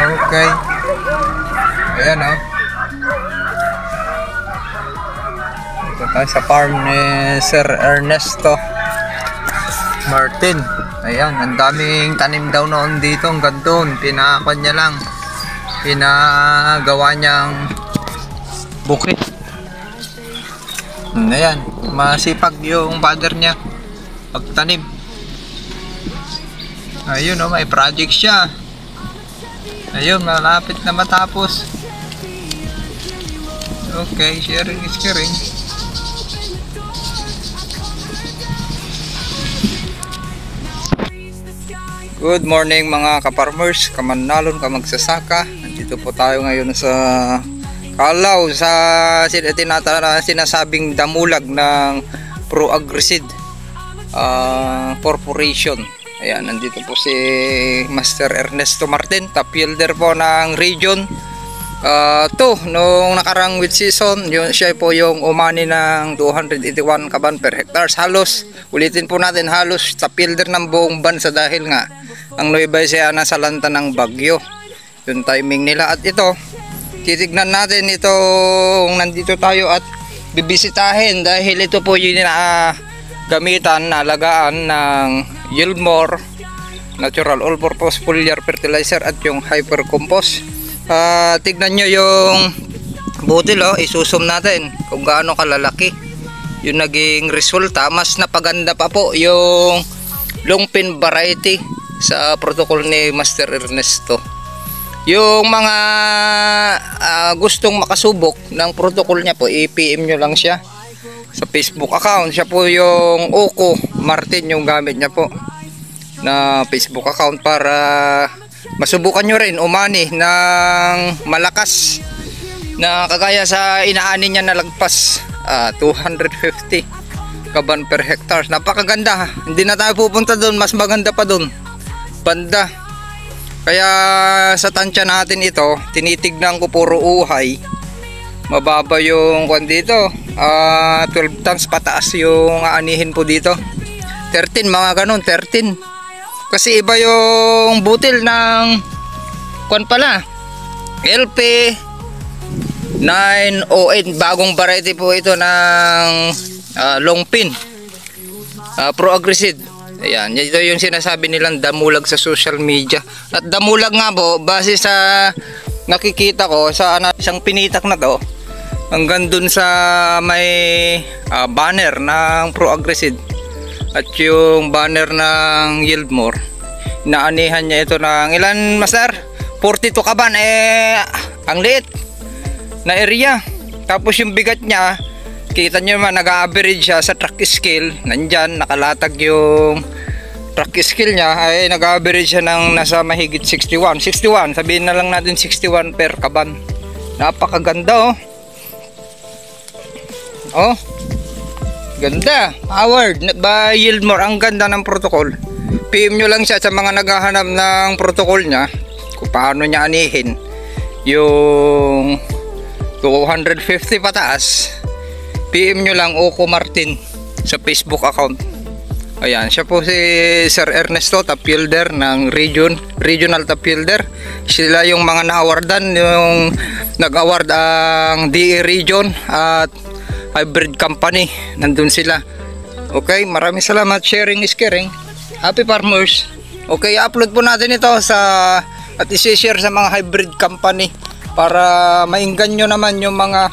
Okay. Ayan o. Ito tayo sa farm ni Sir Ernesto Martin. Ayan, ang daming tanim daw noon dito. Ang gandun, pinakon niya lang, pinagawa niyang bukit. Ayan, masipag yung father niya pagtanim. Ayun o, may project siya. Ayun, malapit na matapos. Okay, sharing is caring. Good morning mga kaparmers, kamanalon, kamagsasaka. Nandito po tayo ngayon sa Kalaw, sa sinasabing damulag ng Pro-Agriseed Corporation. Ayan, nandito po si Master Ernesto Martin, top yielder po ng Region 2. Nung nakarang wheat season, siya po yung umani ng 281 kaban per hectares. Halos, ulitin po natin, halos top yielder ng buong bansa dahil nga ang Nueva Ecija nasa lanta ng bagyo. Yung timing nila. At ito, titignan natin ito kung nandito tayo at bibisitahin dahil ito po yung gamitan na alagaan ng Yieldmore Natural All-Purpose Foliar Fertilizer at yung Hyper Compost. Tignan nyo yung butil, isusum natin kung gaano kalalaki yung naging resulta. Mas napaganda pa po yung long pin variety sa protocol ni Master Ernesto. Yung mga gustong makasubok ng protocol niya po, i-PM nyo lang siya sa Facebook account. Siya po yung Oko Martin yung gamit niya po na Facebook account para masubukan nyo rin umani ng malakas na kagaya sa inaani niya na lagpas 250 kaban per hectare. Napakaganda. Hindi na tayo pupunta doon, mas maganda pa doon banda. Kaya sa tansya natin ito, tinitignan ko puro uhay. Mababa yung kwan dito, 12 tons pataas yung aanihin po dito. 13, mga ganun, 13. Kasi iba yung butil ng kwan pala, LP 908. Bagong variety po ito ng long pin, Pro-Agriseed. Ayan, ito yung sinasabi nilang damulag sa social media. At damulag nga po, base sa nakikita ko sa isang pinitak na to, hanggang dun sa may banner ng Pro-Agriseed at yung banner ng Yieldmore, naanihan niya ito ng ilan, Master? 42 kaban. Ang liit na area. Tapos yung bigat niya, kita nyo naman, nag-average siya sa track scale. Nandyan, nakalatag yung track scale niya, ay nag-average siya ng nasa mahigit 61. Sabihin na lang natin 61 per kaban. Napakaganda oh. Ganda. Powered by Yieldmore. Ang ganda ng protocol. PM nyo lang siya sa mga naghahanap ng protocol niya kung paano niya anihin yung 250 pataas. PM nyo lang Oko Martin sa Facebook account. Ayan, siya po si Sir Ernesto, top yielder ng regional top yielder. Sila yung mga na-awardan, yung nag-award ang DE Region at Hybrid Company. Nandun sila. Okay, maraming salamat. Sharing is caring. Happy farmers. Okay, upload po natin ito at isi-share sa mga hybrid company para mainggan nyo naman yung mga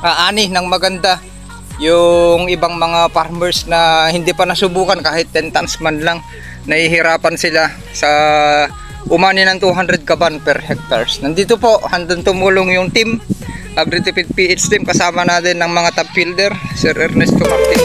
ani ng maganda, yung ibang mga farmers na hindi pa nasubukan kahit 10 tons man lang, nahihirapan sila sa umani ng 200 kaban per hectares. Nandito po, handang tumulong yung team, Agritipid PH team, kasama natin ng mga top fielder, Sir Ernesto Martin.